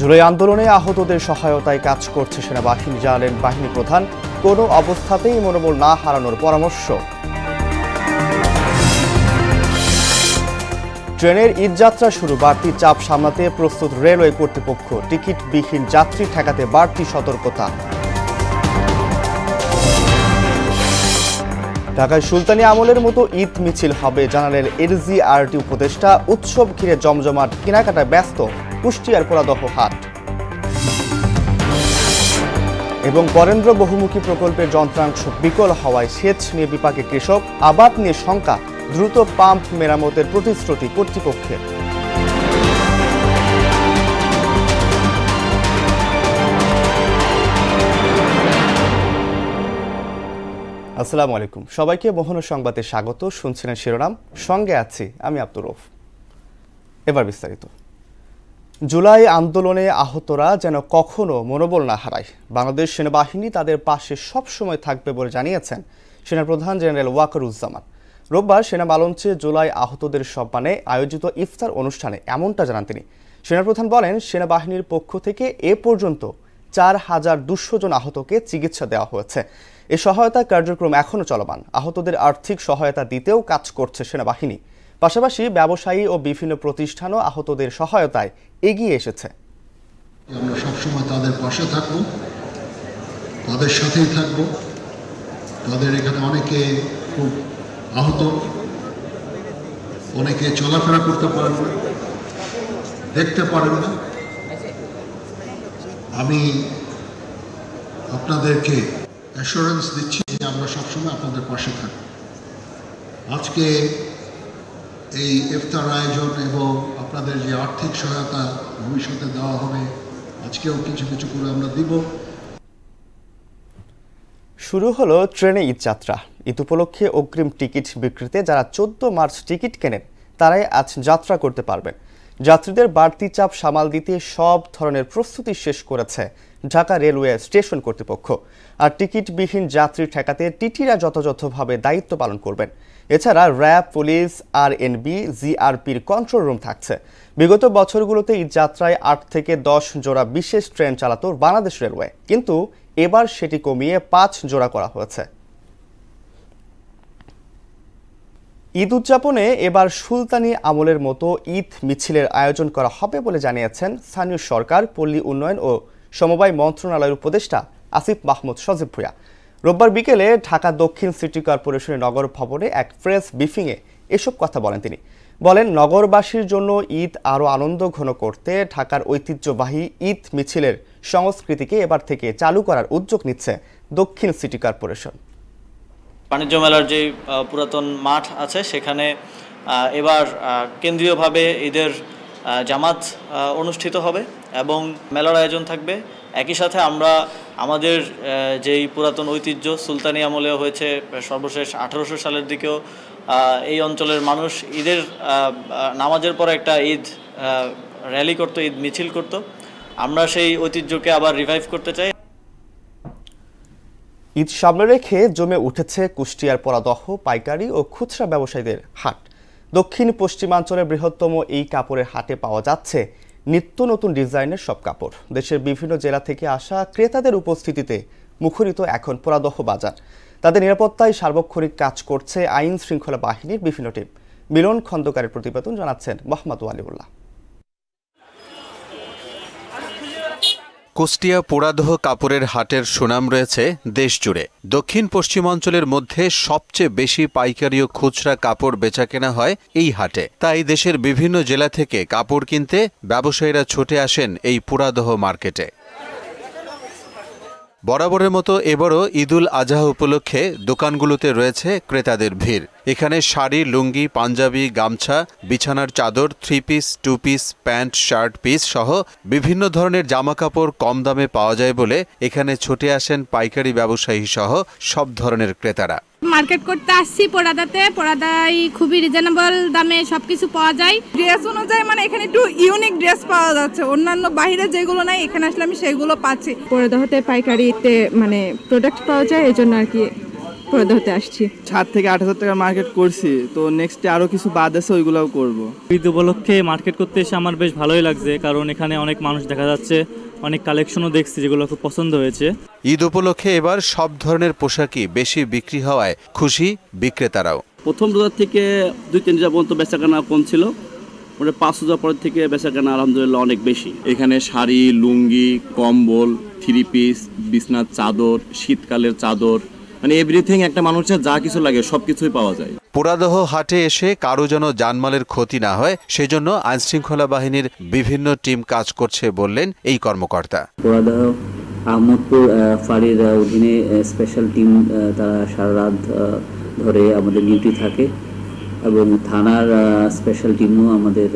জুলাই আন্দোলনে আহতদের সহায়তায় কাজ করছে সেনাবাহিনী, জানালেন বাহিনী প্রধান। কোনো অবস্থাতেই মনোবল না হারানোর পরামর্শ। ট্রেনের ঈদযাত্রা শুরু, বাড়তি চাপ সামলাতে প্রস্তুত রেলওয়ে কর্তৃপক্ষ। টিকিটবিহীন যাত্রী ঠেকাতে বাড়তি সতর্কতা। ঢাকায় সুলতানি আমলের মতো ঈদ মিছিল হবে, জানালেন এনজিআরটি উপদেষ্টা। উৎসব ঘিরে জমজমাট, কেনাকাটায় ব্যস্ত কুষ্টিয়ার পোড়াদহ হাট। এবং বরেন্দ্র বহুমুখী প্রকল্পের যন্ত্রাংশ বিকল হওয়ায় সেচ নিয়ে বিপাকে কৃষক, আবাদ নিয়ে শঙ্কা। দ্রুত পাম্প মেরামতের প্রতিশ্রুতি কর্তৃপক্ষের। আসসালামু আলাইকুম, সবাইকে মোহন সংবাদে স্বাগত। শুনছিলেন শিরোনাম, সঙ্গে আছি আমি আব্দুর রউফ। এবার বিস্তারিত। জুলাই আন্দোলনে আহতরা যেন কখনো মনোবল না হারায়, বাংলাদেশ সেনাবাহিনী তাদের পাশে সবসময় থাকবে বলে জানিয়েছেন সেনাপ্রধান জেনারেল ওয়াকারুজ্জামান। রোববার সেনা মঞ্চে জুলাই আহতদের সম্মানে আয়োজিত ইফতার অনুষ্ঠানে এমনটা জানান তিনি। সেনাপ্রধান বলেন, সেনাবাহিনীর পক্ষ থেকে এ পর্যন্ত 4200 জন আহতকে চিকিৎসা দেওয়া হয়েছে। এই সহায়তা কার্যক্রম এখনও চলমান। আহতদের আর্থিক সহায়তা দিতেও কাজ করছে সেনাবাহিনী। পাশাপাশি ব্যবসায়ী ও বিভিন্ন প্রতিষ্ঠানও আহতদের সহায়তায় এগিয়ে এসেছে। আমরা সবসময় তাদের পাশে থাকব, তাদের সাথেই থাকব। তাদের এখানে অনেকে খুব আহত, অনেকে চলাফেরা করতে পারেন না, দেখতে পারেন না। আমি আপনাদেরকে অ্যাসুরেন্স দিচ্ছি যে আমরা সবসময় আপনাদের পাশে থাকব। আজকে এই ইফতার আয়োজন এবং আপনাদের যে আর্থিক সহায়তা ভবিষ্যতে দেওয়া হবে, আজকেও কিছু কিছু করে আমরা দিব। শুরু হলো ট্রেনে ঈদযাত্রা। ঈদ উপলক্ষে অগ্রিম টিকিট বিক্রিতে যারা 14 মার্চ টিকিট কেনেন তারাই আজ যাত্রা করতে পারবেন। যাত্রীদের বাড়তি চাপ সামাল দিতে সব ধরনের প্রস্তুতি শেষ করেছে ঢাকা রেলওয়ে স্টেশন কর্তৃপক্ষ। আর টিকিটবিহীন যাত্রী ঠেকাতে টিটিরা যথাযথভাবে দায়িত্ব পালন করবেন। এছাড়া র্যাব, পুলিশ, আরএনবি, জিআরপির কন্ট্রোল রুম থাকছে। বিগত বছরগুলোতে ঈদযাত্রায় 8 থেকে 10 জোড়া বিশেষ ট্রেন চালাত বাংলাদেশ রেলওয়ে, কিন্তু এবার সেটি কমিয়ে 5 জোড়া করা হয়েছে। ঈদ উদযাপনে এবার সুলতানি আমলের মতো ঈদ মিছিলের আয়োজন করা হবে বলে জানিয়েছেন স্থানীয় সরকার, পল্লী উন্নয়ন ও সমবায় মন্ত্রণালয়ের উপদেষ্টা আসিফ মাহমুদ সজীব ভূঁইয়া। রোববার বিকেলে ঢাকা দক্ষিণ সিটি কর্পোরেশনের নগর ভবনে এক প্রেস ব্রিফিংয়ে এসব কথা বলেন তিনি। বলেন, নগরবাসীর জন্য ঈদ আরও আনন্দ ঘন করতে ঢাকার ঐতিহ্যবাহী ঈদ মিছিলের সংস্কৃতিকে এবার থেকে চালু করার উদ্যোগ নিচ্ছে দক্ষিণ সিটি কর্পোরেশন। বাণিজ্য মেলার যে পুরাতন মাঠ আছে সেখানে এবার কেন্দ্রীয়ভাবে ঈদের জামাত অনুষ্ঠিত হবে এবং মেলার আয়োজন থাকবে। একই সাথে আমরা আমাদের যেই পুরাতন ঐতিহ্য সুলতানি আমলেও হয়েছে, সর্বশেষ 1800 সালের দিকেও এই অঞ্চলের মানুষ ঈদের নামাজের পর একটা ঈদ র্যালি করত, ঈদ মিছিল করত। আমরা সেই ঐতিহ্যকে আবার রিভাইভ করতে চাই। ঈদ সামনে রেখে জমে উঠেছে কুষ্টিয়ার পোড়াদহ পাইকারি ও খুচরা ব্যবসায়ীদের হাট। দক্ষিণ পশ্চিমাঞ্চলের বৃহত্তম এই কাপড়ের হাটে পাওয়া যাচ্ছে নিত্য নতুন ডিজাইনের সব কাপড়। দেশের বিভিন্ন জেলা থেকে আসা ক্রেতাদের উপস্থিতিতে মুখরিত এখন পোড়াদহ বাজার। তাদের নিরাপত্তায় সার্বক্ষণিক কাজ করছে আইন শৃঙ্খলা বাহিনীর বিভিন্ন টিম। মিলন খন্দকারের প্রতিবেদন, জানাচ্ছেন মোহাম্মদ ওয়ালিউল্লাহ। কুষ্টিয়া পোড়াদহ কাপড়ের হাটের সুনাম রয়েছে দেশ জুড়ে। দক্ষিণ পশ্চিমাঞ্চলের মধ্যে সবচেয়ে বেশি পাইকারি ও খুচরা কাপড় বেচাকেনা হয় এই হাটে। তাই দেশের বিভিন্ন জেলা থেকে কাপড় কিনতে ব্যবসায়ীরা ছুটে আসেন এই পোড়াদহ মার্কেটে। বরাবরের মতো এবারও ঈদুল আজহা উপলক্ষে দোকানগুলোতে রয়েছে ক্রেতাদের ভিড়। এখানে শাড়ি, লুঙ্গি, পাঞ্জাবি, গামছা, বিছানার চাদর, 3 piece, 2 piece, pant, shirt piece সহ বিভিন্ন ধরনের জামাকাপড় কম দামে পাওয়া যায় বলে এখানে ছুটে আসেন পাইকারি ব্যবসায়ী সহ সব ধরনের ক্রেতারা। মার্কেট করতে আসছি পোড়াদায় খুবই রিজনেবল দামে সবকিছু পাওয়া যায়। ড্রেস অনুযায়ী মানে এখানে একটু ইউনিক ড্রেস পাওয়া যাচ্ছে, অন্যান্য বাইরে যেগুলো নাই এখানে আসলে আমি সেগুলো পাচ্ছি। পোড়াদাহতে পাইকারিতে মানে প্রোডাক্ট পাওয়া যায়, এজন্য আর কি পরাদা হতে আসছি। 7 থেকে 8,000 টাকা মার্কেট করছি, তো নেক্সটে আরও কিছু বাদ আছে, ওইগুলোও করব। ঈদ উপলক্ষে মার্কেট করতে এসে আমার বেশ ভালোই লাগছে, কারণ এখানে অনেক মানুষ দেখা যাচ্ছে, অনেক কালেকশনও দেখছি যেগুলো খুব পছন্দ হয়েছে। ঈদ উপলক্ষে এবার সব ধরনের পোশাকই বেশি বিক্রি হওয়ায় খুশি বিক্রেতারাও। প্রথম রোজার থেকে 2-3 রোজা পর্যন্ত বেচাকেনা কম ছিল, 5 রোজার পর থেকে বেচাকেনা আলহামদুলিল্লাহ অনেক বেশি। এখানে শাড়ি, লুঙ্গি, কম্বল, 3 পিস, বিছনার চাদর, শীতকালের চাদর, মানে এভরিথিং একটা মানুষের যা কিছু লাগে সবকিছুই পাওয়া যায়। পোড়াদহ হাটে এসে কারো যেন জানমালের ক্ষতি না হয় সেজন্য আইনশৃঙ্খলা বাহিনীর বিভিন্ন টিম কাজ করছে বললেন এই কর্মকর্তা। পোড়াদহ আহমদপুর ফাঁড়ির অধীনে স্পেশাল টিম তারা সারা রাত ধরে আমাদের ডিউটি থাকে এবং থানার স্পেশাল টিমও আমাদের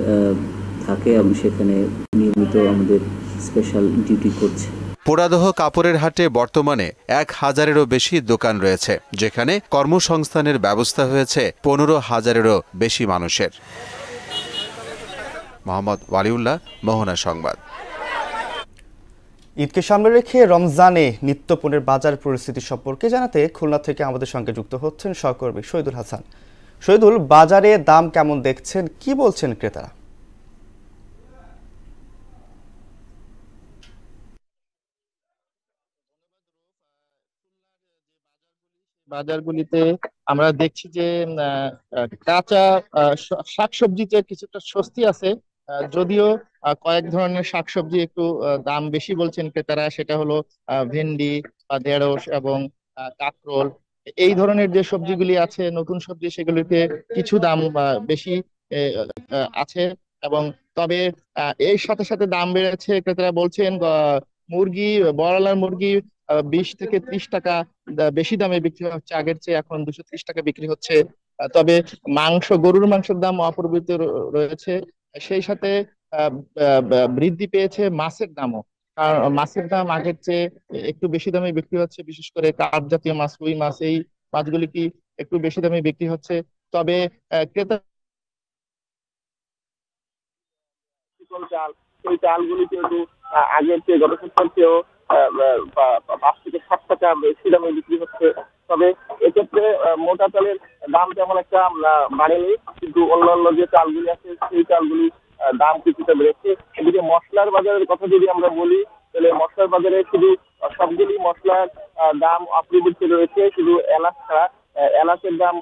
থাকে এবং সেখানে নিয়মিত আমাদের স্পেশাল ডিউটি করছে। পোড়াদহ কাপড়ের হাটে বর্তমানে 1,000-এরও বেশি দোকান রয়েছে, যেখানে কর্মসংস্থানের ব্যবস্থা হয়েছে 15,000-এরও বেশি মানুষের। মোহাম্মদ ওয়ালিউল্লাহ, মোহনা সংবাদ। ঈদকে সামনে রেখে রমজানে নিত্যপণ্যের বাজার পরিস্থিতি সম্পর্কে জানাতে খুলনা থেকে আমাদের সঙ্গে যুক্ত হচ্ছেন সহকর্মী শহীদুল হাসান। শহীদুল, বাজারে দাম কেমন দেখছেন, কি বলছেন ক্রেতারা? বাজারগুলিতে আমরা দেখছি যে কাঁচা শাকসবজিতে কিছুটা স্বস্তি আছে, যদিও কয়েক ধরনের শাকসবজি একটু দাম বেশি বলছেন ক্রেতারা। সেটা হলো ভেন্ডি বা ঢেঁড়স এবং কাঁকরোল, এই ধরনের যে সবজিগুলি আছে নতুন সবজি, সেগুলিতে কিছু দাম বেশি আছে। এবং তবে এর সাথে সাথে দাম বেড়েছে, ক্রেতারা বলছেন মুরগি, ব্রয়লার মুরগি 20 থেকে 30 টাকা বেশি দামে বিক্রি হচ্ছে, আগের চেয়ে এখন 230 টাকা বিক্রি হচ্ছে। তবে গরুর মাংসের দাম অপরিবর্তিত রয়েছে। সেই সাথে বৃদ্ধি পেয়েছে মাছের দামও, কারণ মাছের দাম আগের চেয়ে একটু বেশি দামে বিক্রি হচ্ছে, বিশেষ করে কার্প জাতীয় মাছ, রুই মাছ, এই মাছগুলি কি একটু বেশি দামে বিক্রি হচ্ছে। তবে ক্রেতা চাল, সেই চালগুলি কিন্তু আগের চেয়ে গত সপ্তাহের চেয়েও 5 থেকে 7 টাকা বেশি দামে বিক্রি হচ্ছে। তবে এক্ষেত্রে মোটা চালের দাম তেমন একটা বাড়েনি, কিন্তু অন্যান্য যে চালগুলি আছে সেই চালগুলি দাম কিছুটা বেড়েছে। এদিকে মশলার বাজারের কথা যদি আমরা বলি, তাহলে মশলার বাজারে শুধু সবগুলি মশলার দাম অপরিবর্তিত রয়েছে, শুধু এলাচ ছাড়া। এলাচের দাম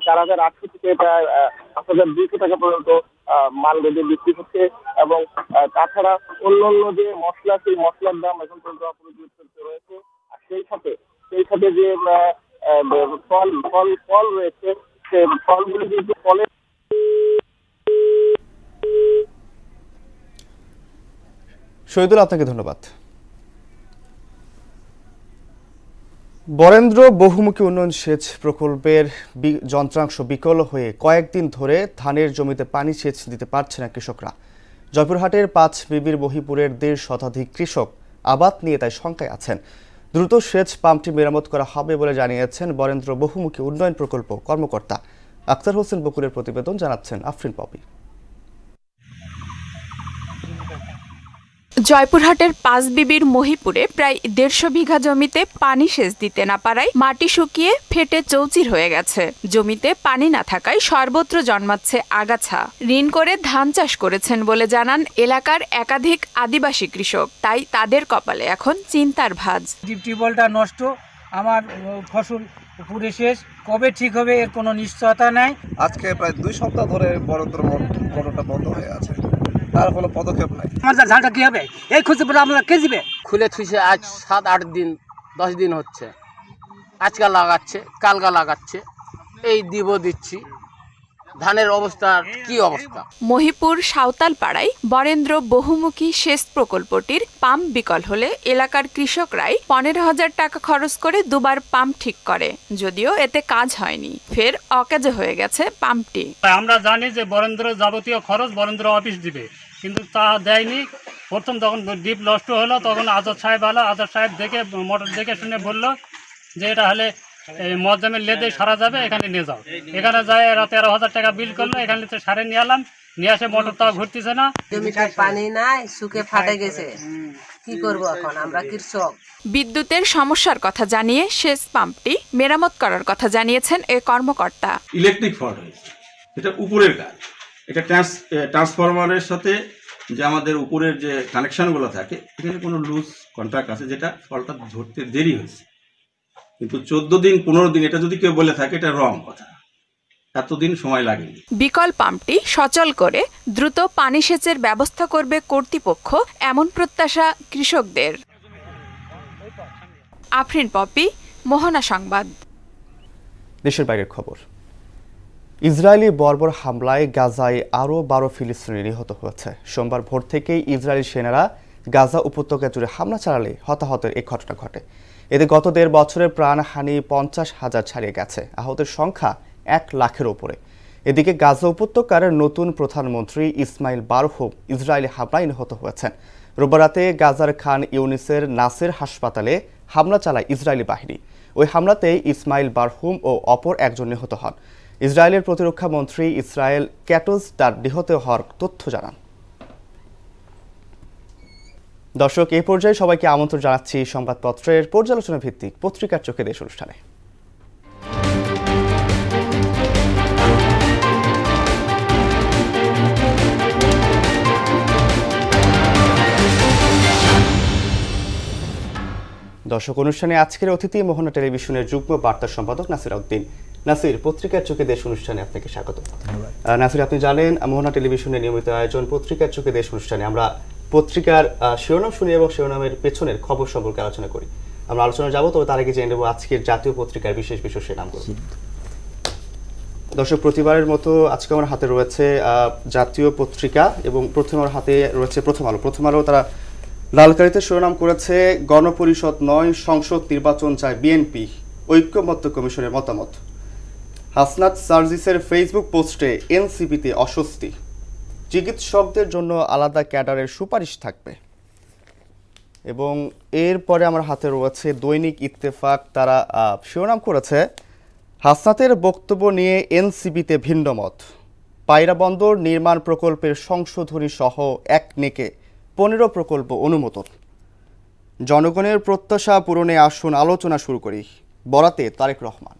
4,800 থেকে প্রায় 5,200 টাকা পর্যন্ত মাল বেঁধে বিক্রি হচ্ছে। এবং তাছাড়া অন্যান্য যে মশলা, সেই মশলার দাম এখন পর্যন্ত অপরিবর্তিত রয়েছে। আর সেই সাথে যে ফল রয়েছে, সে ফলগুলি কিন্তু ফলের। শহীদুল, আপনাকে ধন্যবাদ। বরেন্দ্র বহুমুখী উন্নয়ন সেচ প্রকল্পের যন্ত্রাংশ বিকল হয়ে কয়েকদিন ধরে ধানের জমিতে পানি সেচ দিতে পারছে না কৃষকরা। জয়পুরহাটের 5 বিবির মহিপুরের 1.5 শতাধিক কৃষক আবাদ নিয়ে তাই শঙ্কায় আছেন। দ্রুত সেচ পাম্পটি মেরামত করা হবে বলে জানিয়েছেন বরেন্দ্র বহুমুখী উন্নয়ন প্রকল্প কর্মকর্তা আক্তার হোসেন বকুরের প্রতিবেদন জানাচ্ছেন আফরিন পপি। জয়পুরহাটের 5 বিবির মহিপুরে প্রায় 150 বিঘা জমিতে পানি সেচ দিতে না পারায় মাটি শুকিয়ে ফেটে চৌচির হয়ে গেছে। জমিতে পানি না থাকায় সর্বত্র জন্মাচ্ছে আগাছা। ঋণ করে ধান চাষ করেছেন বলে জানান এলাকার একাধিক আদিবাসী কৃষক, তাই তাদের কপালে এখন চিন্তার ভাঁজ। টিউবওয়েলটা নষ্ট, আমার ফসল পুরে শেষ, কবে ঠিক হবে এর কোনো নিশ্চয়তা নাই। আজকে প্রায় 2 সপ্তাহ ধরে বরেন্দ্র মোটরটা বন্ধ হয়ে আছে, তার কোনো পদক্ষেপ নাই। আমার ঝালটা কি হবে এই খুঁজে পড়ে আমরা কে দিবে? খুলে থুইছে আজ 7-8 দিন 10 দিন হচ্ছে, আজকাল লাগাচ্ছে কালকা লাগাচ্ছে, এই দিচ্ছি। ধানের অবস্থা কি অবস্থা? মহিপুর সাঁওতালপাড়ায় বরেন্দ্র বহুমুখী সেচ প্রকল্পটির পাম্প বিকল হলে এলাকার কৃষকরাই 15,000 টাকা খরচ করে 2বার পাম্প ঠিক করে, যদিও এতে কাজ হয়নি, ফের অকাজে হয়ে গেছে পাম্পটি। আমরা জানি যে বরেন্দ্র যাবতীয় খরচ বরেন্দ্র অফিস দিবে, কিন্তু তা দেয়নি। প্রথম যখন ডিপ নষ্ট হলো তখন আজাদ সাহেব এলো, আজাদ সাহেব দেখে মোটর দেখে শুনে বললো যে এটা হলে মজমের লেদে সারা যাবে, এখানে নিয়ে যাও। এখানে যায় এরা 13,000 টাকা বিল করলো, এখানে সারে নিয়ে এলাম, নিয়ে আসে মোটর তাও ঘুরতেছে না। জমিতে পানি নাই, শুকে ফাটে গেছে, কি করব এখন আমরা কৃষক। বিদ্যুতের সমস্যার কথা জানিয়ে সেচ পাম্পটি মেরামত করার কথা জানিয়েছেন এ কর্মকর্তা। ইলেকট্রিক ফল্ট হয়েছে, এটা উপরের কাজ। এটা ট্রান্সফরমারের সাথে যে আমাদের উপরের যে কানেকশনগুলো থাকে, এখানে কোনো লুজ কন্ট্রাক্ট আছে, যেটা ফল্টটা ধরতে দেরি হয়েছে। কিন্তু 14 দিন 15 দিন এটা যদি কেউ বলে থাকে, এটা রং কথা, এতদিন সময় লাগেনি। বিকল পাম্পটি সচল করে দ্রুত পানি সেচের ব্যবস্থা করবে কর্তৃপক্ষ, এমন প্রত্যাশা কৃষকদের। আফরিন পপি, মোহনা সংবাদ। দেশের বাইরের খবর। ইসরায়েলি বর্বর হামলায় গাজায় আরও 12 ফিলিস্তিনি নিহত হয়েছে। সোমবার ভোর থেকেই ইসরায়েলি সেনারা গাজা উপত্যকা জুড়ে হামলা চালালে হতাহতের এই ঘটনা ঘটে। এতে গত 1.5 বছরের প্রাণহানি 50,000 ছাড়িয়ে গেছে, আহতের সংখ্যা 1 লাখের ওপরে। এদিকে গাজা উপত্যকার নতুন প্রধানমন্ত্রী ইসমাইল বারহুম ইসরায়েলি হামলায় নিহত হয়েছেন। রোববার রাতে গাজার খান ইউনিসের নাসের হাসপাতালে হামলা চালায় ইসরায়েলি বাহিনী। ওই হামলাতে ইসমাইল বারহুম ও অপর একজন নিহত হন। ইসরায়েলের প্রতিরক্ষা মন্ত্রী ইসরায়েল ক্যাটোজ তার নিহত হওয়ার তথ্য জানান। দর্শক, এই পর্যায়ে সবাইকে আমন্ত্রণ জানাচ্ছি সংবাদপত্রের পর্যালোচনা ভিত্তিক পত্রিকার চোখে দেশ অনুষ্ঠানে। দর্শক, অনুষ্ঠানে আজকের অতিথি মোহনা টেলিভিশনের যুগ্ম বার্তা সম্পাদক নাসির উদ্দিন। নাসির, পত্রিকার চোখে দেশ অনুষ্ঠানে আপনাকে স্বাগত। নাসির, আপনি জানেন মোহনা টেলিভিশনের নিয়মিত আয়োজন পত্রিকার চোখে দেশ অনুষ্ঠানে আমরা পত্রিকার শিরোনাম শুনি এবং শিরোনামের পেছনের খবর সম্পর্কে আলোচনা করি। আমরা আলোচনা যাবো, তবে তার আগে জেনে নেব আজকের জাতীয় পত্রিকার বিশেষ বিশেষ নামগুলো। দর্শক, প্রতিবারের মতো আজকে আমার হাতে রয়েছে জাতীয় পত্রিকা এবং প্রথম আমার হাতে রয়েছে প্রথম আলো। প্রথম আলো তারা লালকারিতে শিরোনাম করেছে, গণপরিষদ নয়, সংসদ নির্বাচন চায় বিএনপি, ঐক্যমত্য কমিশনের মতামত। হাসনাত সার্জিসের ফেসবুক পোস্টে এনসিপিতে অস্বস্তি, চিকিৎসকদের জন্য আলাদা ক্যাডারের সুপারিশ থাকবে। এবং এরপরে আমার হাতে রয়েছে দৈনিক ইত্তেফাক, তারা শিরোনাম করেছে, হাসনাতের বক্তব্য নিয়ে এনসিপিতে ভিন্ন মত, পায়রা বন্দর নির্মাণ প্রকল্পের সংশোধনী সহ একনেকে 15 প্রকল্প অনুমোদন। জনগণের প্রত্যাশা পূরণে আসুন আলোচনা শুরু করি, বরাতে তারেক রহমান।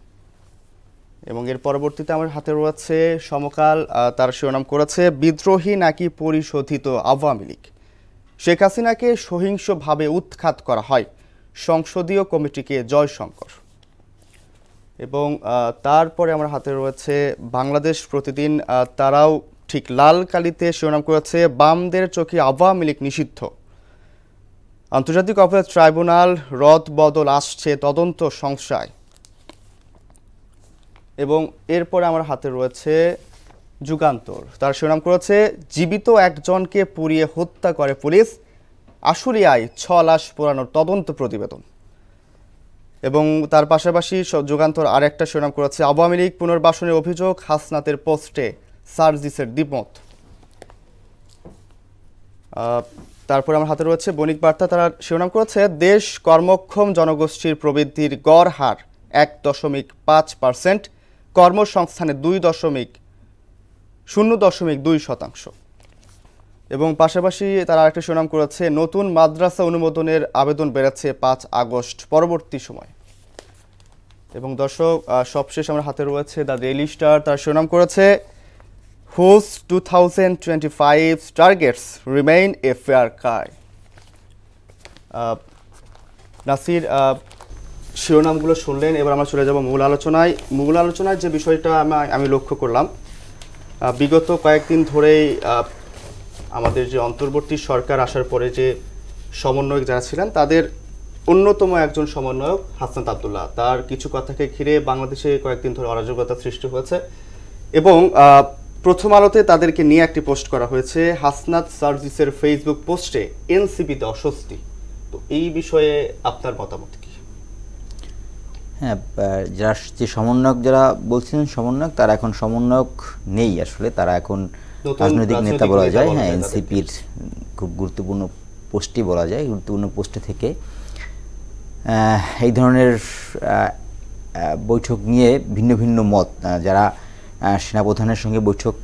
এবং এর পরবর্তীতে আমার হাতে রয়েছে সমকাল, তার শিরোনাম করেছে, বিদ্রোহী নাকি পরিশোধিত আওয়ামী লীগ, শেখ হাসিনাকে সহিংসভাবে উৎখাত করা হয়, সংসদীয় কমিটিকে জয়শঙ্কর। এবং তারপরে আমার হাতে রয়েছে বাংলাদেশ প্রতিদিন, তারাও ঠিক লাল কালিতে শিরোনাম করেছে, বামদের চোখে আওয়ামী লীগ নিষিদ্ধ, আন্তর্জাতিক অপরাধ ট্রাইব্যুনাল রদ বদল আসছে তদন্ত সংশয়। এবং এরপরে আমার হাতে রয়েছে যুগান্তর, তার শিরোনাম করেছে, জীবিত একজনকে পুড়িয়ে হত্যা করে পুলিশ, আশুলিয়ায় 6 লাশ পোড়ানোর তদন্ত প্রতিবেদন। এবং তার পাশাপাশি যুগান্তর আরেকটা শিরোনাম করেছে, আওয়ামী লীগ পুনর্বাসনের অভিযোগ, হাসনাতের পোস্টে সার্জিসের দ্বিমত। তারপরে আমার হাতে রয়েছে বণিক বার্তা, তারা শিরোনাম করেছে, দেশ কর্মক্ষম জনগোষ্ঠীর প্রবৃদ্ধির গড় হার 1.5%, কর্মসংস্থানে 0.2%। এবং পাশাপাশি তারা আরেকটা শিরোনাম করেছে, নতুন মাদ্রাসা অনুমোদনের আবেদন বেড়েছে 5 আগস্ট পরবর্তী সময়। এবং দর্শক, সবশেষ আমার হাতে রয়েছে দ্য ডেইলি স্টার, তার শিরোনাম করেছে, whose 2025 targets remain a far cry. Nasir, শিরোনামগুলো শুনলেন, এবার আমরা চলে যাব মূল আলোচনায়। মূল আলোচনায় যে বিষয়টা আমি লক্ষ্য করলাম, বিগত কয়েকদিন ধরেই আমাদের যে অন্তর্বর্তী সরকার আসার পরে যে সমন্বয়ক যারা ছিলেন, তাদের অন্যতম একজন সমন্বয়ক হাসনাত আবদুল্লাহ, তার কিছু কথাকে ঘিরে বাংলাদেশে কয়েকদিন ধরে অরাজকতা সৃষ্টি হয়েছে। এবং প্রথম আলোতে তাদেরকে নিয়ে একটি পোস্ট করা হয়েছে, হাসনাত সার্জিসের ফেসবুক পোস্টে এনসিপিতে অস্বস্তি। তো এই বিষয়ে আপনার মতামত কি? হ্যাঁ, যারা যে সমন্বয়ক যারা বলছেন সমন্বয়ক, তারা এখন সমন্বয়ক নেই, আসলে তারা এখন রাজনৈতিক নেতা বলা যায়। হ্যাঁ, এনসিপির খুব গুরুত্বপূর্ণ পোস্টই বলা যায়, গুরুত্বপূর্ণ পোস্টে থেকে এই ধরনের বৈঠক নিয়ে ভিন্ন ভিন্ন মত, যারা সেনাপ্রধানের সঙ্গে বৈঠক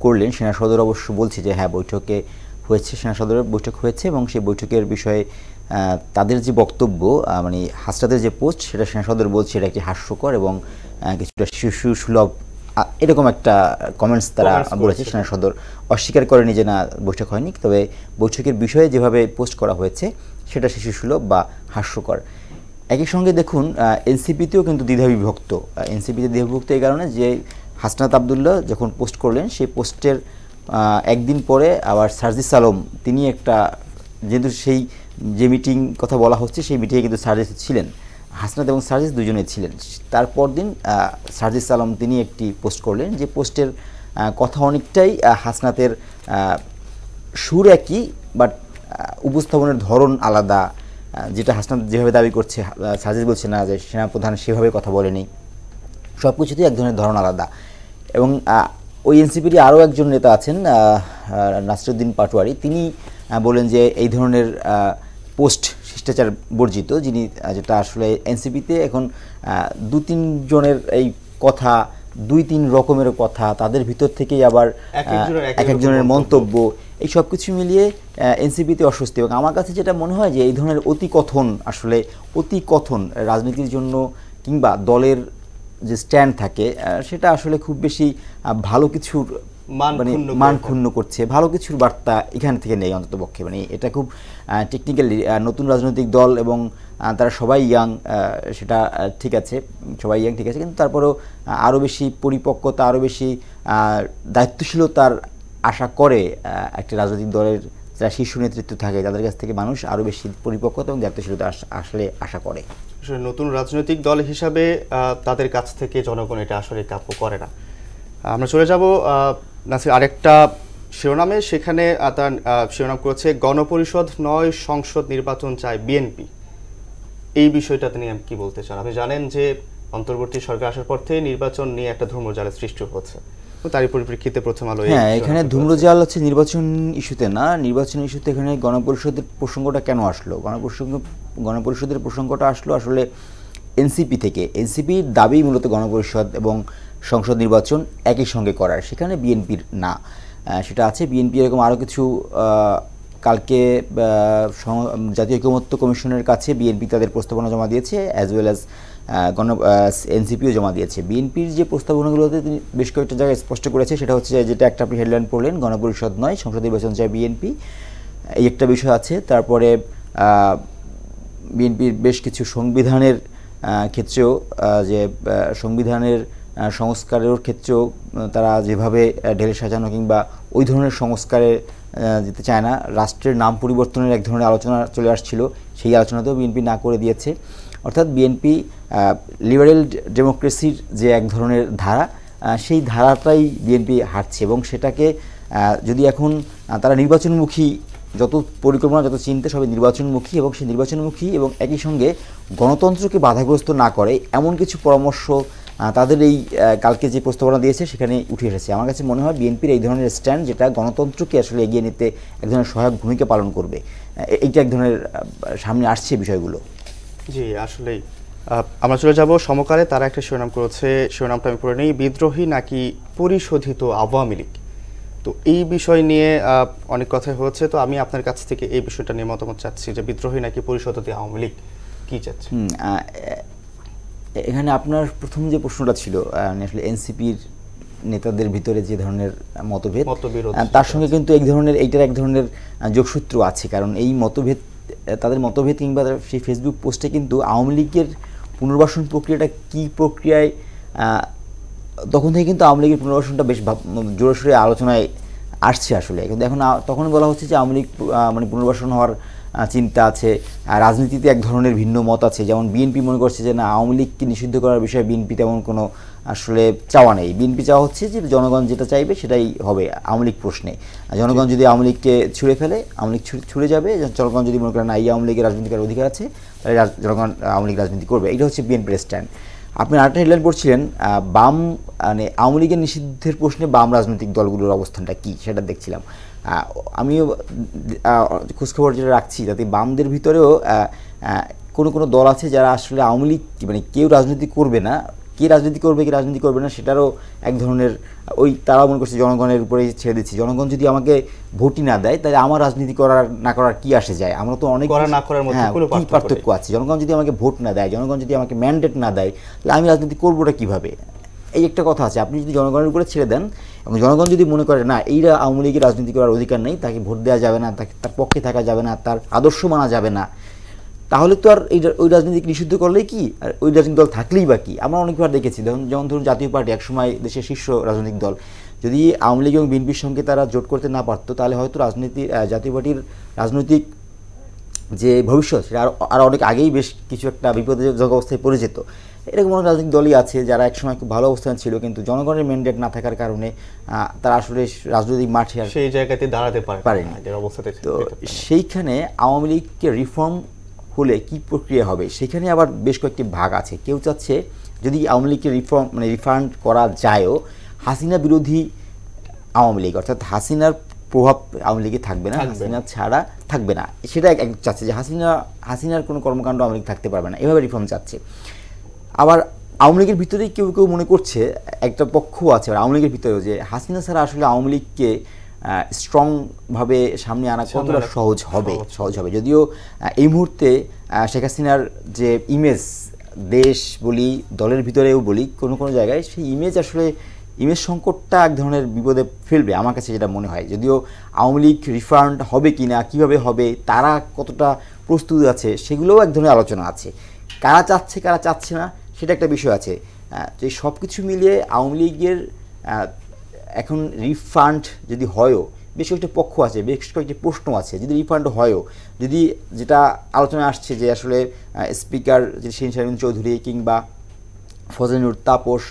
করলেন, সেনা সদর অবশ্য বলছে যে হ্যাঁ বৈঠকে হয়েছে, সেনা সদরের বৈঠক হয়েছে এবং সেই বৈঠকের বিষয়ে তাদের যে বক্তব্য মানে হাসরাতের যে পোস্ট সেটা সেনা সদর বলছে এটা একটি হাস্যকর এবং কিছুটা শিশু সুলভ এরকম একটা কমেন্টস তারা বলেছে। সেনা সদর অস্বীকার করেনি যে না বৈঠক হয়নি, তবে বৈঠকের বিষয়ে যেভাবে পোস্ট করা হয়েছে সেটা শিশু সুলভ বা হাস্যকর। একই সঙ্গে দেখুন এনসিপিতেও কিন্তু দ্বিধাবিভক্ত। এনসিপিতে দ্বিধাবিভক্ত এই কারণে যে হাসনাত আবদুল্লাহ যখন পোস্ট করলেন সেই পোস্টের একদিন পরে আবার সার্জিস আলম তিনি একটা, যেহেতু সেই যে মিটিং কথা বলা হচ্ছে সেই মিটিংয়ে কিন্তু সার্জিস ছিলেন, হাসনাত এবং সার্জিস দুজনেই ছিলেন। তারপর দিন সার্জিস আলম তিনি একটি পোস্ট করলেন যে পোস্টের কথা অনেকটাই হাসনাতের সুর একই বাট উপস্থাপনের ধরন আলাদা, যেটা হাসনাত যেভাবে দাবি করছে সার্জিস বলছে না যে সেনাপ্রধান সেভাবে কথা বলেনি, সব কিছুতেই এক ধরনের ধরন আলাদা। এবং ওই এনসিপির আরও একজন নেতা আছেন নাসিরুদ্দিন পাটোয়ারি, তিনি বলেন যে এই ধরনের পোস্ট শিষ্টাচার বর্জিত, যিনি যেটা আসলে এনসিপিতে এখন 2-3 জনের এই কথা 2-3 রকমের কথা, তাদের ভিতর থেকেই আবার এক একজনের মন্তব্য, এই সব কিছু মিলিয়ে এনসিপিতে অস্বস্তি। এবং আমার কাছে যেটা মনে হয় যে এই ধরনের অতি কথন রাজনীতির জন্য কিংবা দলের যে স্ট্যান্ড থাকে সেটা আসলে খুব বেশি ভালো কিছুর মানে মান ক্ষুণ্ণ করছে, ভালো কিছুর বার্তা এখান থেকে নেই অন্তত পক্ষে। মানে এটা খুব টেকনিক্যালি নতুন রাজনৈতিক দল এবং তারা সবাই ইয়াং, সেটা ঠিক আছে, সবাই ইয়াং ঠিক আছে, কিন্তু তারপরেও আরও বেশি পরিপক্কতা, আরও বেশি দায়িত্বশীলতার আশা করে একটি রাজনৈতিক দলের যারা শীর্ষ নেতৃত্ব থাকে তাদের কাছ থেকে মানুষ আরও বেশি পরিপক্কতা এবং দায়িত্বশীলতা আসলে আশা করে। নতুন রাজনৈতিক দল হিসাবে তাদের কাছ থেকে জনগণ এটা আসলে কাব্য করে না। আমরা চলে যাব নাসির আরেকটা শিরোনামে, সেখানে তার শিরোনাম করেছে গণপরিষদ নয় সংসদ নির্বাচন চায় বিএনপি। এই বিষয়টা তিনি কি বলতে চান? আপনি জানেন যে অন্তর্বর্তী সরকার আসার পর থেকে নির্বাচন নিয়ে একটা ধূম্রজালের সৃষ্টি হচ্ছে, তারই পরিপ্রেক্ষিতে প্রথম আলো এখানে ধূম্রজাল হচ্ছে নির্বাচন ইস্যুতে না, নির্বাচন ইস্যুতে এখানে গণপরিষদের প্রসঙ্গটা কেন আসলো? গণপরিষদের প্রসঙ্গটা আসলো আসলে এনসিপি থেকে। এনসিপির দাবি মূলত গণপরিষদ এবং সংসদ নির্বাচন একই সঙ্গে করার, সেখানে বিএনপির না, সেটা আছে বিএনপি এরকম আরও কিছু। কালকে জাতীয় ঐকমত্য কমিশনের কাছে বিএনপি তাদের প্রস্তাবনা জমা দিয়েছে, অ্যাজ ওয়েল অ্যাজ এনসিপিও জমা দিয়েছে। বিএনপির যে প্রস্তাবনাগুলোতে তিনি বেশ কয়েকটা জায়গায় স্পষ্ট করেছে, সেটা হচ্ছে যেটা একটা আপনি হেডলাইন পড়লেন, গণপরিষদ নয় সংসদ নির্বাচন চায় বিএনপি, এই একটা বিষয় আছে। তারপরে বিএনপির বেশ কিছু সংবিধানের ক্ষেত্রেও যে সংবিধানের সংস্কারের ক্ষেত্রেও তারা যেভাবে ঢেলে সাজানো কিংবা ওই ধরনের সংস্কারে যেতে চায় না, রাষ্ট্রের নাম পরিবর্তনের এক ধরনের আলোচনা চলে আসছিল, সেই আলোচনাতেও বিএনপি না করে দিয়েছে। অর্থাৎ বিএনপি লিবারেল ডেমোক্রেসির যে এক ধরনের ধারা, সেই ধারাটাই বিএনপি হাঁটছে এবং সেটাকে যদি এখন তারা নির্বাচনমুখী, যত পরিকল্পনা যত চিন্তা সবই নির্বাচনমুখী এবং সেই নির্বাচনমুখী এবং একই সঙ্গে গণতন্ত্রকে বাধাগ্রস্ত না করে এমন কিছু পরামর্শ তাদের এই কালকে যে প্রস্তাবনা দিয়েছে সেখানে উঠে এসেছে। আমার কাছে মনে হয় বিএনপির এই ধরনের স্ট্যান্ড যেটা গণতন্ত্রকে আসলে এগিয়ে নিতে এক ধরনের সহায়ক ভূমিকা পালন করবে, এইটা এক ধরনের সামনে আসছে বিষয়গুলো। জি আসলেই। আমরা চলে যাব সমকালে, তারা একটা শিরোনাম করেছে, শিরোনামটা আমি পড়ে নেই, বিদ্রোহী নাকি পরিশোধিত আওয়ামী লীগ। তো এই বিষয় নিয়ে অনেক কথা হচ্ছে, তো আমি আপনার কাছ থেকে এই বিষয়টা নিয়ে মতামত চাচ্ছি যে বিদ্রোহী নাকি পরিশোধিত আওয়ামী লীগ, কি চাচ্ছে? এখানে আপনার প্রথম যে প্রশ্নটা ছিল আসলে এনসিপির নেতাদের ভিতরে যে ধরনের মতভেদ, তার সঙ্গে কিন্তু এইটার এক ধরনের যোগসূত্র আছে। কারণ এই মতভেদ, তাদের মতভেদ কিংবা সেই ফেসবুক পোস্টে কিন্তু আওয়ামী লীগের পুনর্বাসন প্রক্রিয়াটা কী প্রক্রিয়ায়, তখন থেকে কিন্তু আওয়ামী লীগের পুনর্বাসনটা বেশ জোরসোরে আলোচনায় আসছে আসলে। কিন্তু এখন তখন বলা হচ্ছে যে আওয়ামী লীগ মানে পুনর্বাসন হওয়ার চিন্তা আছে, রাজনীতিতে এক ধরনের ভিন্ন মত আছে। যেমন বিএনপি মনে করছে যে না, আওয়ামী লীগকে নিষিদ্ধ করার বিষয়ে বিএনপি তেমন কোনো আসলে চাওয়া নেই। বিএনপি চাওয়া হচ্ছে যে জনগণ যেটা চাইবে সেটাই হবে আওয়ামী লীগ প্রশ্নে। জনগণ যদি আওয়ামী লীগকে ছুঁড়ে ফেলে, আওয়ামী লীগ ছুঁড়ে যাবে। জনগণ যদি মনে করে না এই আওয়ামী লীগের রাজনীতি করার অধিকার আছে, তাহলে জনগণ আওয়ামী লীগ রাজনীতি করবে। এটা হচ্ছে বিএনপির স্ট্যান্ড। আপনি আরেকটা হেডলাইন পড়ছিলেন, বাম মানে আওয়ামী লীগের নিষিদ্ধের প্রশ্নে বাম রাজনৈতিক দলগুলোর অবস্থানটা কী সেটা দেখছিলাম। আমিও খোঁজখবর যেটা রাখছি, যাতে বামদের ভিতরেও কোনো দল আছে যারা আসলে আওয়ামী লীগ মানে কেউ রাজনীতি করবে না, কে রাজনীতি করবে কি রাজনীতি করবে না সেটারও এক ধরনের ওই তারা মনে করছে জনগণের উপরেই ছেড়ে দিচ্ছি, জনগণ যদি আমাকে ভোটই না দেয় তাহলে আমার রাজনীতি করার না করার কি আসে যায়, আমরা তো অনেক না করার মধ্যে কোনো পার্থক্য আছে। জনগণ যদি আমাকে ভোট না দেয়, জনগণ যদি আমাকে ম্যান্ডেট না দেয়, তাহলে আমি রাজনীতি করবোটা কিভাবে, এই একটা কথা আছে। আপনি যদি জনগণের উপরে ছেড়ে দেন এবং জনগণ যদি মনে করে না এইটা আওয়ামী লীগের রাজনীতি করার অধিকার নেই, তাকে ভোট দেওয়া যাবে না, তাকে তার পক্ষে থাকা যাবে না, তার আদর্শ মানা যাবে না, তাহলে তো আর ওই রাজনীতিকে নিষিদ্ধ করলেই কি, আর ওই রাজনৈতিক দল থাকলেই বা কি। আমরা অনেকবার দেখেছি, যেমন ধরুন জাতীয় পার্টি একসময় দেশের শীর্ষ রাজনৈতিক দল, যদি আওয়ামী লীগ এবং বিএনপির সঙ্গে তারা জোট করতে না পারতো তাহলে হয়তো জাতীয় পার্টির রাজনৈতিক যে ভবিষ্যৎ সেটা আর অনেক আগেই বেশ কিছু একটা বিপদজনক অবস্থায় পড়ে যেত। এরকম অনেক রাজনৈতিক দলই আছে যারা একসময় খুব ভালো অবস্থান ছিল, কিন্তু জনগণের ম্যান্ডেট না থাকার কারণে তারা আসলে রাজনৈতিক মাঠে আর সেই জায়গাতে দাঁড়াতে পারেনি। তো সেইখানে আওয়ামী লীগকে রিফর্ম হলে কি প্রক্রিয়া হবে, সেখানে আবার বেশ কয়েকটি ভাগ আছে। কেউ চাচ্ছে যদি আওয়ামী লীগকে রিফান্ড করা যায়ও, হাসিনা বিরোধী আওয়ামী লীগ, অর্থাৎ হাসিনার প্রভাব আওয়ামী লীগে থাকবে না, হাসিনা ছাড়া থাকবে না, সেটা চাচ্ছে যে হাসিনার কোনো কর্মকাণ্ড আওয়ামী লীগ থাকতে পারবে না, এভাবে রিফর্ম চাচ্ছে। আবার আওয়ামী লীগের ভিতরেই কেউ কেউ মনে করছে, একটা পক্ষ আছে আওয়ামী লীগের ভিতরেও, যে হাসিনা ছাড়া আসলে আওয়ামী লীগকে স্ট্রংভাবে সামনে আনা কতটা সহজ হবে। যদিও এই মুহূর্তে শেখ হাসিনার যে ইমেজ, দেশ বলি দলের ভিতরেও বলি, কোনো কোনো জায়গায় সেই ইমেজ সংকটটা এক ধরনের বিপদে ফেলবে আমার কাছে যেটা মনে হয়। যদিও আওয়ামী লীগ রিফান্ড হবে কি না, কীভাবে হবে, তারা কতটা প্রস্তুত আছে, সেগুলোও এক ধরনের আলোচনা আছে। কারা চাচ্ছে কারা চাচ্ছে না সেটা একটা বিষয় আছে। তো এই সব কিছু মিলিয়ে আওয়ামী লীগের এখন রিফান্ড যদি হয়ও, বেশ কয়েকটি পক্ষ আছে, বেশ কয়েকটি প্রশ্ন আছে, যদি রিফান্ড হয়ও, যদি যেটা আলোচনা আসছে যে আসলে স্পিকার যে শিরীন শারমিন চৌধুরী কিংবা ফজলে নূর তাপস,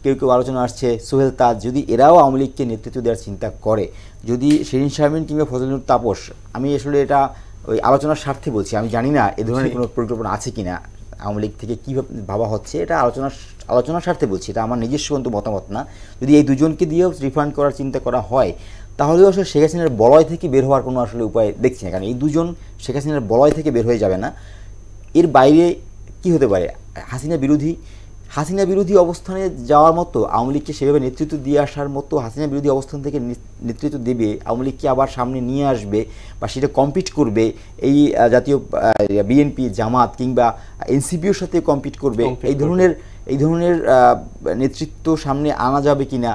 কেউ কেউ আলোচনা আসছে সোহেল তাজ, যদি এরাও আওয়ামী লীগকে নেতৃত্ব দেওয়ার চিন্তা করে, যদি শিরীন শারমিন কিংবা ফজলে নূর তাপস, আমি আসলে এটা ওই আলোচনার স্বার্থে বলছি, আমি জানি না এ ধরনের কোনো পরিকল্পনা আছে কিনা আওয়ামী লীগ থেকে কীভাবে ভাবা হচ্ছে, এটা আলোচনার স্বার্থে বলছি, এটা আমার নিজস্ব কিন্তু মতামত না। যদি এই দুজনকে দিয়েও রিফান্ড করার চিন্তা করা হয়, তাহলেও আসলে শেখ হাসিনার বলয় থেকে বের হওয়ার কোনো আসলে উপায় দেখছি না, কারণ এই দুজন শেখ হাসিনার বলয় থেকে বের হয়ে যাবে না। এর বাইরে কি হতে পারে, হাসিনা বিরোধী অবস্থানে যাওয়ার মতো আওয়ামী লীগকে সেভাবে নেতৃত্ব দিয়ে আসার মতো, হাসিনা বিরোধী অবস্থান থেকে নেতৃত্ব দেবে, আওয়ামী লীগকে আবার সামনে নিয়ে আসবে বা সেটা কম্পিট করবে, এই জাতীয় বিএনপি, জামাত কিংবা এনসিপির সাথে কম্পিট করবে, এই ধরনের নেতৃত্ব সামনে আনা যাবে কিনা,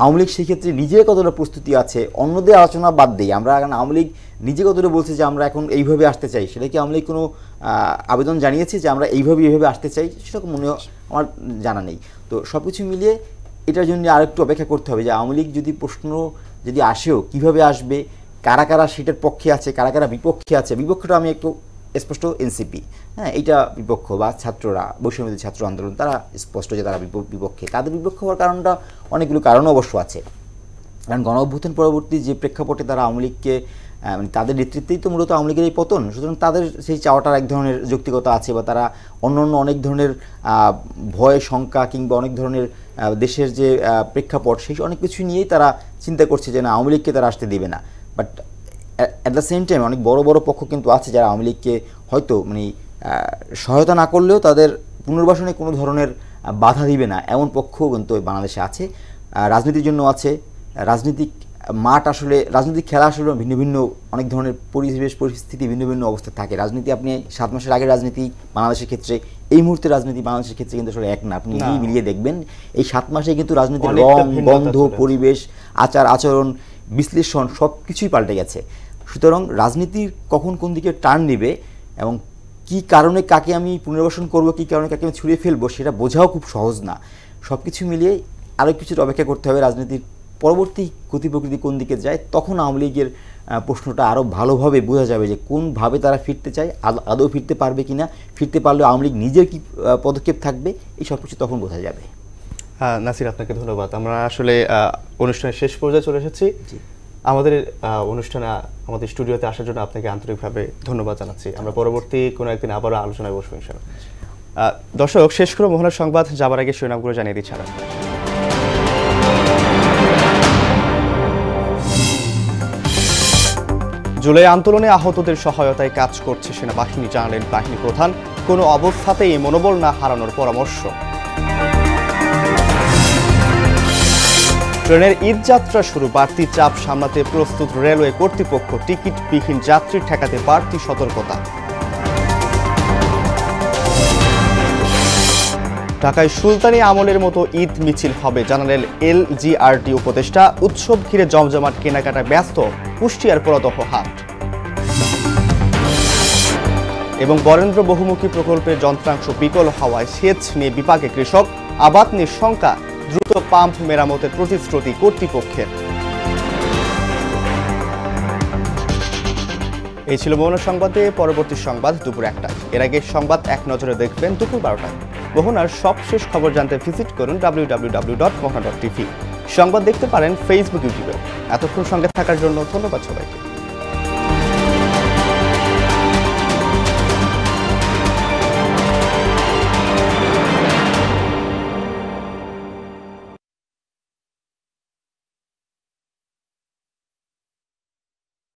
আওয়ামী লীগ সেই ক্ষেত্রে নিজে কতটা প্রস্তুতি আছে, অন্যদের আলোচনা বাদ দিই, আমরা কারণ আওয়ামী লীগ নিজে কতটা বলছে যে আমরা এখন এইভাবে আসতে চাই, সেটা কি আওয়ামী লীগ কোনো আবেদন জানিয়েছে যে আমরা এইভাবে আসতে চাই, সেরকম মনে আমার জানা নেই। তো সব কিছু মিলিয়ে এটার জন্য আরেকটু অপেক্ষা করতে হবে যে আওয়ামী লীগ যদি প্রশ্ন যদি আসেও কীভাবে আসবে, কারা কারা সেটার পক্ষে আছে, কারা কারা বিপক্ষে আছে। বিপক্ষটা আমি একটু স্পষ্ট এনসিপি, হ্যাঁ, এইটা বিপক্ষ, বা ছাত্ররা, বৈষম্যবিরোধী ছাত্র আন্দোলন, তারা স্পষ্ট যে তারা বিপক্ষে। তাদের বিপক্ষ হওয়ার কারণটা অনেকগুলো কারণ অবশ্য আছে, কারণ গণ অভ্যুত্থান পরবর্তী যে প্রেক্ষাপটে তারা আওয়ামী লীগকে মানে তাদের নেতৃত্বেই তো মূলত আওয়ামী লীগের এই পতন, সুতরাং তাদের সেই চাওয়াটার এক ধরনের যৌক্তিকতা আছে, বা তারা অন্য অনেক ধরনের ভয় শঙ্কা কিংবা অনেক ধরনের দেশের যে প্রেক্ষাপট, সেই অনেক কিছু নিয়েই তারা চিন্তা করছে যে না, আওয়ামী লীগকে তারা আসতে দেবে না। But at the same time অনেক বড় বড় পক্ষ কিন্তু আছে যারা আওয়ামী লীগকে হয়তো মানে সহায়তা না করলেও তাদের পুনর্বাসনে কোনো ধরনের বাধা দিবে না, এমন পক্ষও কিন্তু বাংলাদেশে আছে, রাজনীতির জন্য আছে। রাজনৈতিক মাঠ আসলে, রাজনৈতিক খেলা আসলে ভিন্ন ভিন্ন অনেক ধরনের পরিবেশ পরিস্থিতি ভিন্ন ভিন্ন অবস্থা থাকে। রাজনীতি আপনি 7 মাসের আগের রাজনীতি বাংলাদেশের ক্ষেত্রে, এই মুহূর্তে রাজনীতি বাংলাদেশের ক্ষেত্রে কিন্তু আসলে এক না। আপনি মিলিয়ে দেখবেন এই 7 মাসে কিন্তু রাজনীতির রং, গন্ধ, পরিবেশ, আচরণ, বিশ্লেষণ সব কিছুই পাল্টে গেছে। সুতরাং রাজনীতির কখন কোন দিকে টার্ন নেবে এবং কি কারণে কাকে আমি পুনর্বাসন করব, কি কারণে কাকে আমি ছুঁড়ে ফেলবো, সেটা বোঝাও খুব সহজ না। সব কিছু মিলিয়ে আরও কিছুটা অপেক্ষা করতে হবে রাজনীতির পরবর্তী গতি প্রকৃতি কোন দিকে যায়, তখন আওয়ামী লীগের প্রশ্নটা আরও ভালোভাবে বোঝা যাবে যে কোনভাবে তারা ফিরতে চায়, আদৌ ফিরতে পারবে কিনা, ফিরতে পারলে আওয়ামী লীগ নিজের কী পদক্ষেপ থাকবে, এই সব কিছু তখন বোঝা যাবে। নাসির, আপনাকে ধন্যবাদ। আমরা আসলে অনুষ্ঠানের শেষ পর্যায়ে চলে এসেছি। আমাদের অনুষ্ঠানে আমাদের স্টুডিওতে আসার জন্য আপনাকে আন্তরিকভাবে ধন্যবাদ জানাচ্ছি। আমরা পরবর্তী কোনো একদিন আবারও আলোচনায় বসবো ইনশাআল্লাহ। দর্শক, শেষ করে মোহনার সংবাদ যাবার আগে শিরোনামগুলো জানিয়ে দিচ্ছি। জুলাই আন্দোলনে আহতদের সহায়তায় কাজ করছে সেনাবাহিনী, জানালেন বাহিনী প্রধান। কোনো অবস্থাতেই মনোবল না হারানোর পরামর্শ। ট্রেনের ঈদ যাত্রা শুরু, বাড়তি চাপ সামলাতে প্রস্তুত রেলওয়ে কর্তৃপক্ষ, টিকিটবিহীন যাত্রী ঠেকাতে বাড়তি সতর্কতা। ঢাকায় সুলতানি আমলের মতো ঈদ মিছিল হবে, জানালেন এলজিআরটি উপদেষ্টা। উৎসব ঘিরে জমজমাট কেনাকাটা ব্যস্ত কুষ্টিয়ার পুরাতহ হাট। এবং বরেন্দ্র বহুমুখী প্রকল্পের যন্ত্রাংশ বিকল হওয়ায় সেচ নিয়ে বিপাকে কৃষক, আবাদ নিয়ে শঙ্কা, দ্রুত পাম্প মেরামতের প্রতিশ্রুতি কর্তৃপক্ষের। এই ছিল মোহনা সংবাদে। পরবর্তী সংবাদ দুপুর 1টায়। এর আগে সংবাদ এক নজরে দেখবেন দুপুর 12টায়। মোহনার সবশেষ খবর জানতে ভিজিট করুন www.mohana.tv। সংবাদ দেখতে পারেন ফেসবুক, ইউটিউবে। এতক্ষণ সঙ্গে থাকার জন্য ধন্যবাদ সবাইকে।